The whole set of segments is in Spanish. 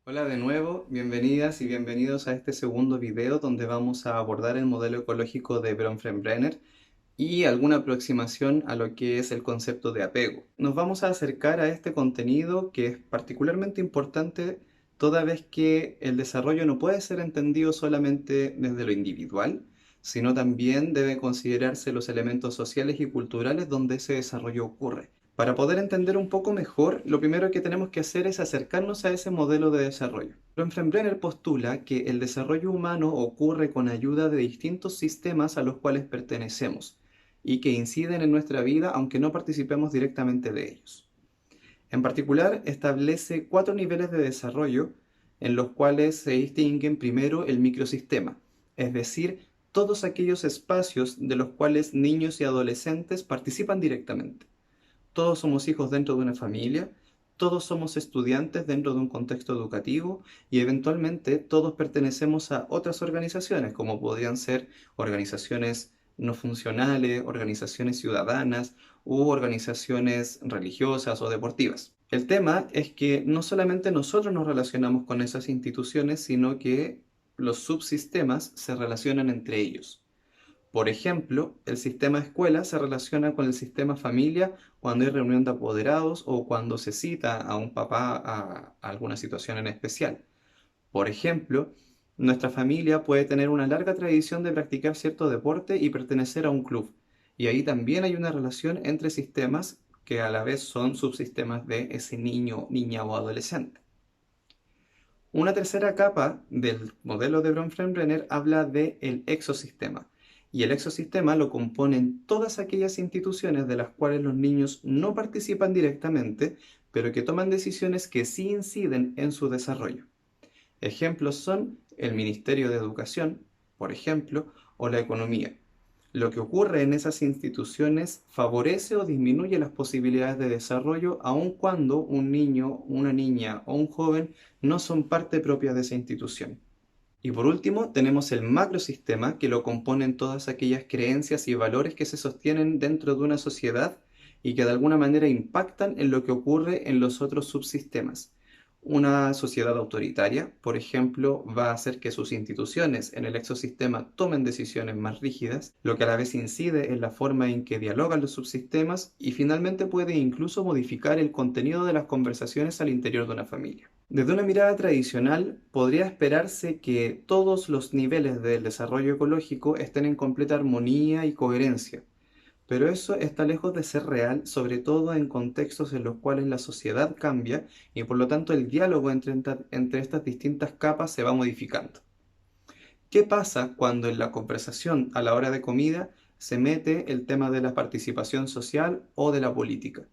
Hola de nuevo, bienvenidas y bienvenidos a este segundo video donde vamos a abordar el modelo ecológico de Bronfenbrenner y alguna aproximación a lo que es el concepto de apego. Nos vamos a acercar a este contenido que es particularmente importante toda vez que el desarrollo no puede ser entendido solamente desde lo individual, sino también debe considerarse los elementos sociales y culturales donde ese desarrollo ocurre. Para poder entender un poco mejor, lo primero que tenemos que hacer es acercarnos a ese modelo de desarrollo. Bronfenbrenner postula que el desarrollo humano ocurre con ayuda de distintos sistemas a los cuales pertenecemos y que inciden en nuestra vida aunque no participemos directamente de ellos. En particular, establece cuatro niveles de desarrollo en los cuales se distinguen primero el microsistema, es decir, todos aquellos espacios de los cuales niños y adolescentes participan directamente. Todos somos hijos dentro de una familia, todos somos estudiantes dentro de un contexto educativo y eventualmente todos pertenecemos a otras organizaciones, como podrían ser organizaciones no funcionales, organizaciones ciudadanas u organizaciones religiosas o deportivas. El tema es que no solamente nosotros nos relacionamos con esas instituciones, sino que los subsistemas se relacionan entre ellos. Por ejemplo, el sistema escuela se relaciona con el sistema familia cuando hay reunión de apoderados o cuando se cita a un papá a alguna situación en especial. Por ejemplo, nuestra familia puede tener una larga tradición de practicar cierto deporte y pertenecer a un club. Y ahí también hay una relación entre sistemas que a la vez son subsistemas de ese niño, niña o adolescente. Una tercera capa del modelo de Bronfenbrenner habla de el exosistema. Y el exosistema lo componen todas aquellas instituciones de las cuales los niños no participan directamente, pero que toman decisiones que sí inciden en su desarrollo. Ejemplos son el Ministerio de Educación, por ejemplo, o la economía. Lo que ocurre en esas instituciones favorece o disminuye las posibilidades de desarrollo aun cuando un niño, una niña o un joven no son parte propia de esa institución. Y por último, tenemos el macrosistema, que lo componen todas aquellas creencias y valores que se sostienen dentro de una sociedad y que de alguna manera impactan en lo que ocurre en los otros subsistemas. Una sociedad autoritaria, por ejemplo, va a hacer que sus instituciones en el exosistema tomen decisiones más rígidas, lo que a la vez incide en la forma en que dialogan los subsistemas y finalmente puede incluso modificar el contenido de las conversaciones al interior de una familia. Desde una mirada tradicional, podría esperarse que todos los niveles del desarrollo ecológico estén en completa armonía y coherencia, pero eso está lejos de ser real, sobre todo en contextos en los cuales la sociedad cambia y por lo tanto el diálogo entre estas distintas capas se va modificando. ¿Qué pasa cuando en la conversación a la hora de comida se mete el tema de la participación social o de la política?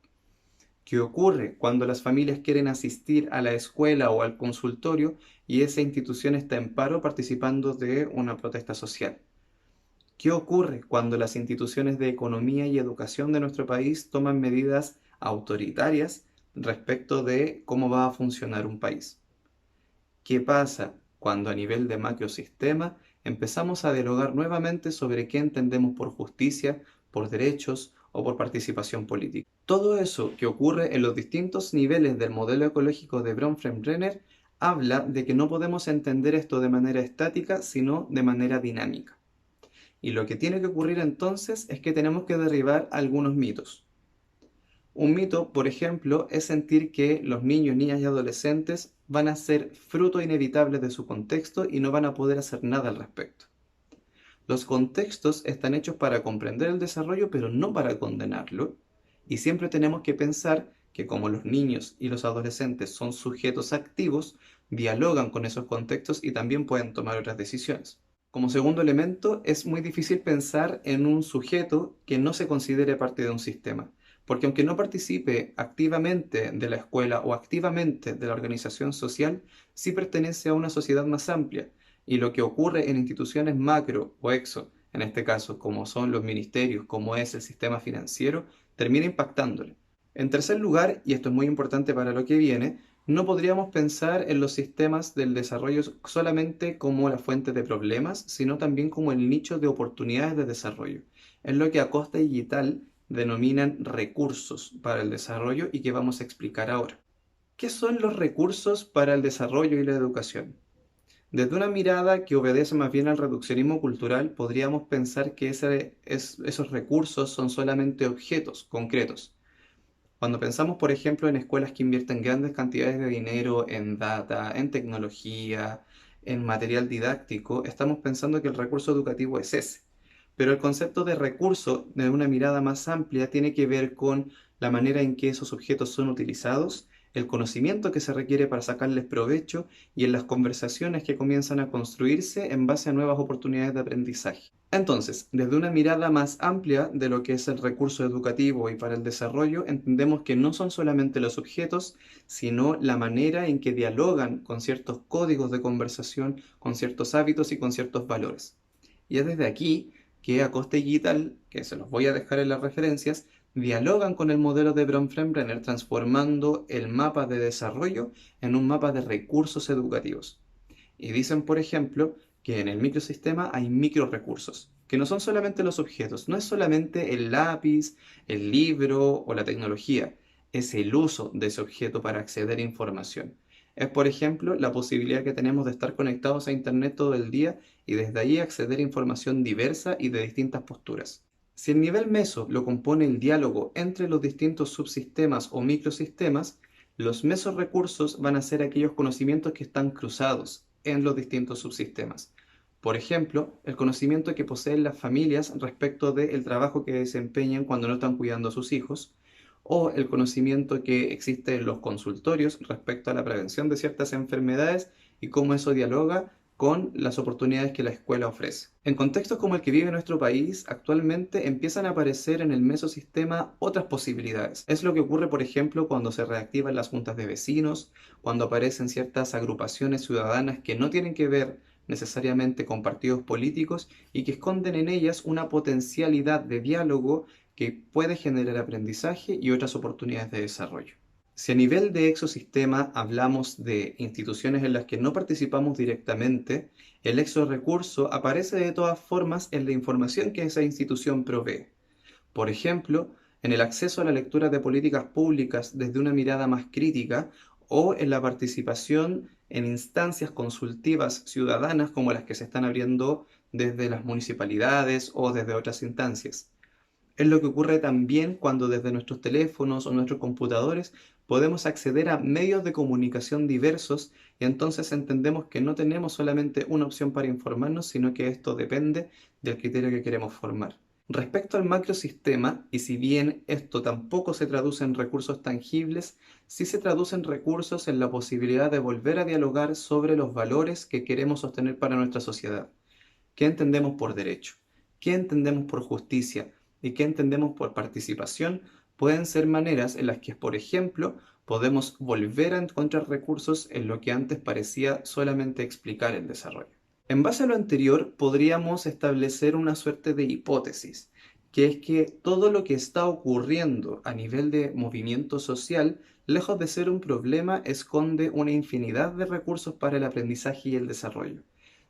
¿Qué ocurre cuando las familias quieren asistir a la escuela o al consultorio y esa institución está en paro participando de una protesta social? ¿Qué ocurre cuando las instituciones de economía y educación de nuestro país toman medidas autoritarias respecto de cómo va a funcionar un país? ¿Qué pasa cuando a nivel de macrosistema empezamos a dialogar nuevamente sobre qué entendemos por justicia, por derechos o por participación política? Todo eso que ocurre en los distintos niveles del modelo ecológico de Bronfenbrenner habla de que no podemos entender esto de manera estática, sino de manera dinámica. Y lo que tiene que ocurrir entonces es que tenemos que derribar algunos mitos. Un mito, por ejemplo, es sentir que los niños, niñas y adolescentes van a ser fruto inevitable de su contexto y no van a poder hacer nada al respecto. Los contextos están hechos para comprender el desarrollo, pero no para condenarlo. Y siempre tenemos que pensar que como los niños y los adolescentes son sujetos activos, dialogan con esos contextos y también pueden tomar otras decisiones. Como segundo elemento, es muy difícil pensar en un sujeto que no se considere parte de un sistema, porque aunque no participe activamente de la escuela o activamente de la organización social, sí pertenece a una sociedad más amplia, y lo que ocurre en instituciones macro o exo, en este caso como son los ministerios, como es el sistema financiero, termina impactándole. En tercer lugar, y esto es muy importante para lo que viene, no podríamos pensar en los sistemas del desarrollo solamente como la fuente de problemas, sino también como el nicho de oportunidades de desarrollo. Es lo que Acosta y Gital denominan recursos para el desarrollo y que vamos a explicar ahora. ¿Qué son los recursos para el desarrollo y la educación? Desde una mirada que obedece más bien al reduccionismo cultural, podríamos pensar que esos recursos son solamente objetos concretos. Cuando pensamos, por ejemplo, en escuelas que invierten grandes cantidades de dinero en data, en tecnología, en material didáctico, estamos pensando que el recurso educativo es ese. Pero el concepto de recurso, de una mirada más amplia, tiene que ver con la manera en que esos objetos son utilizados, el conocimiento que se requiere para sacarles provecho y en las conversaciones que comienzan a construirse en base a nuevas oportunidades de aprendizaje. Entonces, desde una mirada más amplia de lo que es el recurso educativo y para el desarrollo, entendemos que no son solamente los objetos, sino la manera en que dialogan con ciertos códigos de conversación, con ciertos hábitos y con ciertos valores. Y es desde aquí que Acosta y Guital, que se los voy a dejar en las referencias, dialogan con el modelo de Bronfenbrenner, transformando el mapa de desarrollo en un mapa de recursos educativos. Y dicen, por ejemplo, que en el microsistema hay microrecursos, que no son solamente los objetos, no es solamente el lápiz, el libro o la tecnología, es el uso de ese objeto para acceder a información. Es, por ejemplo, la posibilidad que tenemos de estar conectados a Internet todo el día y desde ahí acceder a información diversa y de distintas posturas. Si el nivel meso lo compone el diálogo entre los distintos subsistemas o microsistemas, los mesorrecursos van a ser aquellos conocimientos que están cruzados en los distintos subsistemas. Por ejemplo, el conocimiento que poseen las familias respecto del trabajo que desempeñan cuando no están cuidando a sus hijos, o el conocimiento que existe en los consultorios respecto a la prevención de ciertas enfermedades y cómo eso dialoga con las oportunidades que la escuela ofrece. En contextos como el que vive nuestro país, actualmente empiezan a aparecer en el mesosistema otras posibilidades. Es lo que ocurre, por ejemplo, cuando se reactivan las juntas de vecinos, cuando aparecen ciertas agrupaciones ciudadanas que no tienen que ver necesariamente con partidos políticos y que esconden en ellas una potencialidad de diálogo que puede generar aprendizaje y otras oportunidades de desarrollo. Si a nivel de ecosistema hablamos de instituciones en las que no participamos directamente, el exorrecurso aparece de todas formas en la información que esa institución provee. Por ejemplo, en el acceso a la lectura de políticas públicas desde una mirada más crítica o en la participación en instancias consultivas ciudadanas como las que se están abriendo desde las municipalidades o desde otras instancias. Es lo que ocurre también cuando desde nuestros teléfonos o nuestros computadores podemos acceder a medios de comunicación diversos y entonces entendemos que no tenemos solamente una opción para informarnos, sino que esto depende del criterio que queremos formar. Respecto al macrosistema, y si bien esto tampoco se traduce en recursos tangibles, sí se traduce en recursos en la posibilidad de volver a dialogar sobre los valores que queremos sostener para nuestra sociedad. ¿Qué entendemos por derecho? ¿Qué entendemos por justicia? ¿Y qué entendemos por participación? Pueden ser maneras en las que, por ejemplo, podemos volver a encontrar recursos en lo que antes parecía solamente explicar el desarrollo. En base a lo anterior, podríamos establecer una suerte de hipótesis, que es que todo lo que está ocurriendo a nivel de movimiento social, lejos de ser un problema, esconde una infinidad de recursos para el aprendizaje y el desarrollo.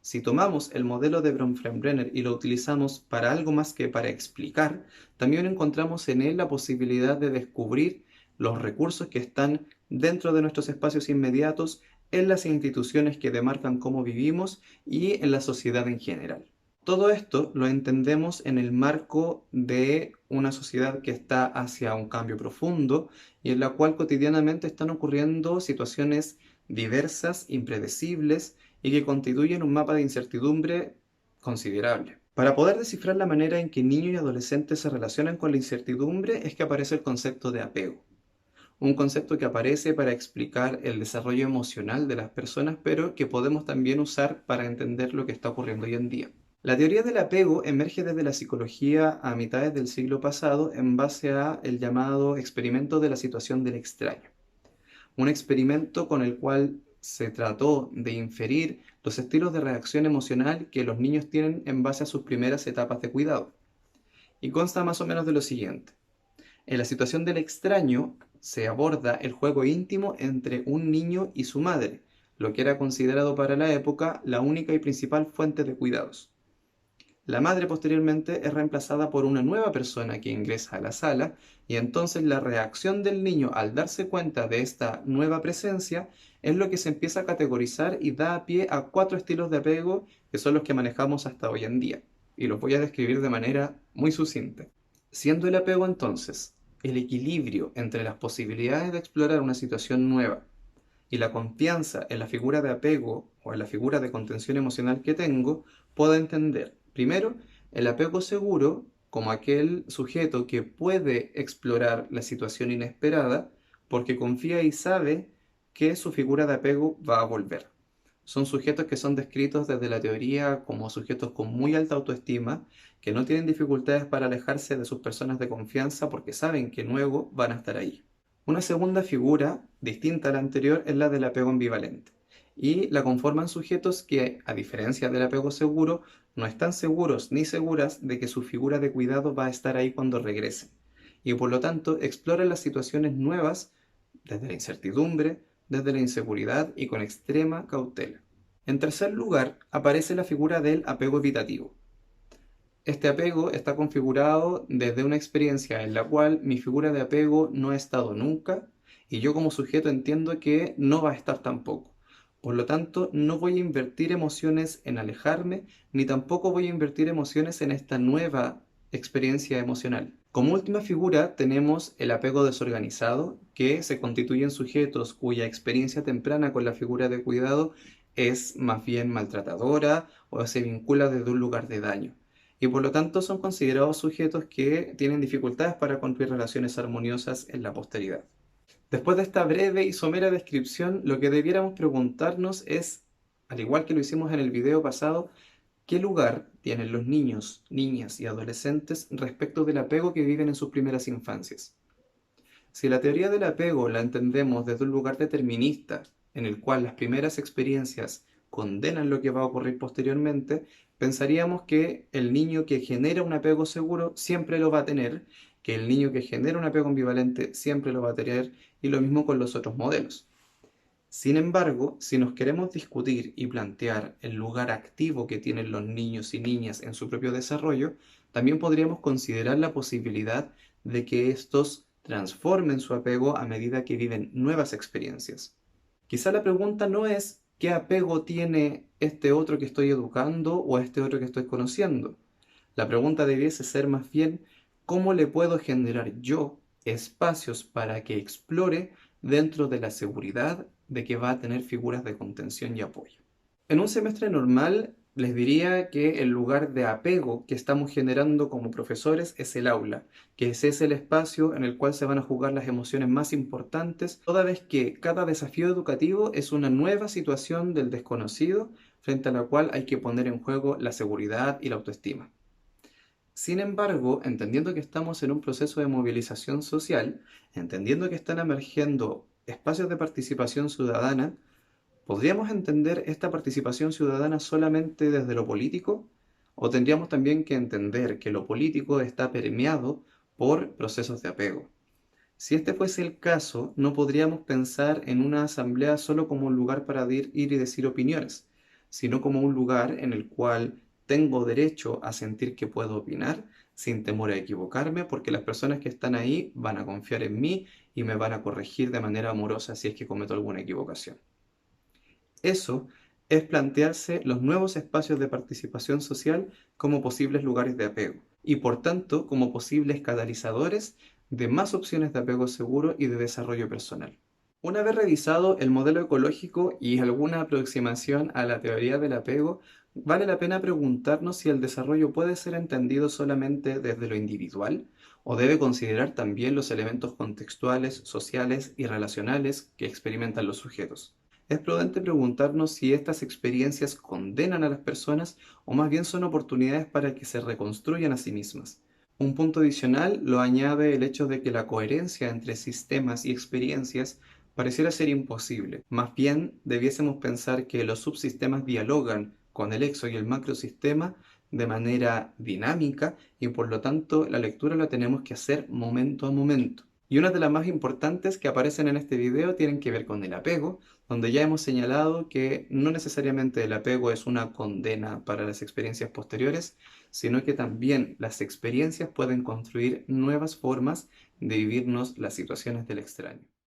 Si tomamos el modelo de Bronfenbrenner y lo utilizamos para algo más que para explicar, también encontramos en él la posibilidad de descubrir los recursos que están dentro de nuestros espacios inmediatos, en las instituciones que demarcan cómo vivimos y en la sociedad en general. Todo esto lo entendemos en el marco de una sociedad que está hacia un cambio profundo y en la cual cotidianamente están ocurriendo situaciones diversas, impredecibles y que constituyen un mapa de incertidumbre considerable. Para poder descifrar la manera en que niños y adolescentes se relacionan con la incertidumbre es que aparece el concepto de apego. Un concepto que aparece para explicar el desarrollo emocional de las personas, pero que podemos también usar para entender lo que está ocurriendo hoy en día. La teoría del apego emerge desde la psicología a mitades del siglo pasado en base a el llamado experimento de la situación del extraño. Un experimento con el cual se trató de inferir los estilos de reacción emocional que los niños tienen en base a sus primeras etapas de cuidado. Y consta más o menos de lo siguiente. En la situación del extraño se aborda el juego íntimo entre un niño y su madre, lo que era considerado para la época la única y principal fuente de cuidados. la madre posteriormente es reemplazada por una nueva persona que ingresa a la sala y entonces la reacción del niño al darse cuenta de esta nueva presencia es lo que se empieza a categorizar y da pie a 4 estilos de apego que son los que manejamos hasta hoy en día. Y los voy a describir de manera muy sucinta. Siendo el apego entonces el equilibrio entre las posibilidades de explorar una situación nueva y la confianza en la figura de apego o en la figura de contención emocional que tengo, puedo entender, primero, el apego seguro como aquel sujeto que puede explorar la situación inesperada porque confía y sabe que su figura de apego va a volver. Son sujetos que son descritos desde la teoría como sujetos con muy alta autoestima, que no tienen dificultades para alejarse de sus personas de confianza porque saben que luego van a estar ahí. Una segunda figura, distinta a la anterior, es la del apego ambivalente. Y la conforman sujetos que, a diferencia del apego seguro, no están seguros ni seguras de que su figura de cuidado va a estar ahí cuando regresen. Y por lo tanto, exploran las situaciones nuevas desde la incertidumbre, desde la inseguridad y con extrema cautela. En tercer lugar, aparece la figura del apego evitativo. Este apego está configurado desde una experiencia en la cual mi figura de apego no ha estado nunca y yo como sujeto entiendo que no va a estar tampoco. Por lo tanto, no voy a invertir emociones en alejarme, ni tampoco voy a invertir emociones en esta nueva experiencia emocional. Como última figura tenemos el apego desorganizado, que se constituye en sujetos cuya experiencia temprana con la figura de cuidado es más bien maltratadora o se vincula desde un lugar de daño. Y por lo tanto son considerados sujetos que tienen dificultades para construir relaciones armoniosas en la posteridad. Después de esta breve y somera descripción, lo que debiéramos preguntarnos es, al igual que lo hicimos en el video pasado, ¿qué lugar tienen los niños, niñas y adolescentes respecto del apego que viven en sus primeras infancias? Si la teoría del apego la entendemos desde un lugar determinista, en el cual las primeras experiencias condenan lo que va a ocurrir posteriormente, pensaríamos que el niño que genera un apego seguro siempre lo va a tener, que el niño que genera un apego ambivalente siempre lo va a tener, y lo mismo con los otros modelos. Sin embargo, si nos queremos discutir y plantear el lugar activo que tienen los niños y niñas en su propio desarrollo, también podríamos considerar la posibilidad de que estos transformen su apego a medida que viven nuevas experiencias. Quizá la pregunta no es qué apego tiene este otro que estoy educando o este otro que estoy conociendo. La pregunta debiese ser más bien cómo le puedo generar yo espacios para que explore dentro de la seguridad de que va a tener figuras de contención y apoyo. En un semestre normal les diría que el lugar de apego que estamos generando como profesores es el aula, que ese es el espacio en el cual se van a jugar las emociones más importantes, toda vez que cada desafío educativo es una nueva situación del desconocido frente a la cual hay que poner en juego la seguridad y la autoestima. Sin embargo, entendiendo que estamos en un proceso de movilización social, entendiendo que están emergiendo espacios de participación ciudadana, ¿podríamos entender esta participación ciudadana solamente desde lo político? ¿O tendríamos también que entender que lo político está permeado por procesos de apego? Si este fuese el caso, no podríamos pensar en una asamblea solo como un lugar para ir y decir opiniones, sino como un lugar en el cual tengo derecho a sentir que puedo opinar sin temor a equivocarme, porque las personas que están ahí van a confiar en mí y me van a corregir de manera amorosa si es que cometo alguna equivocación. Eso es plantearse los nuevos espacios de participación social como posibles lugares de apego y por tanto como posibles catalizadores de más opciones de apego seguro y de desarrollo personal. Una vez revisado el modelo ecológico y alguna aproximación a la teoría del apego, vale la pena preguntarnos si el desarrollo puede ser entendido solamente desde lo individual o debe considerar también los elementos contextuales, sociales y relacionales que experimentan los sujetos. Es prudente preguntarnos si estas experiencias condenan a las personas o más bien son oportunidades para que se reconstruyan a sí mismas. Un punto adicional lo añade el hecho de que la coherencia entre sistemas y experiencias pareciera ser imposible. Más bien, debiésemos pensar que los subsistemas dialogan con el exo y el macrosistema de manera dinámica y por lo tanto la lectura la tenemos que hacer momento a momento. Y una de las más importantes que aparecen en este video tienen que ver con el apego, donde ya hemos señalado que no necesariamente el apego es una condena para las experiencias posteriores, sino que también las experiencias pueden construir nuevas formas de vivirnos las situaciones del extraño.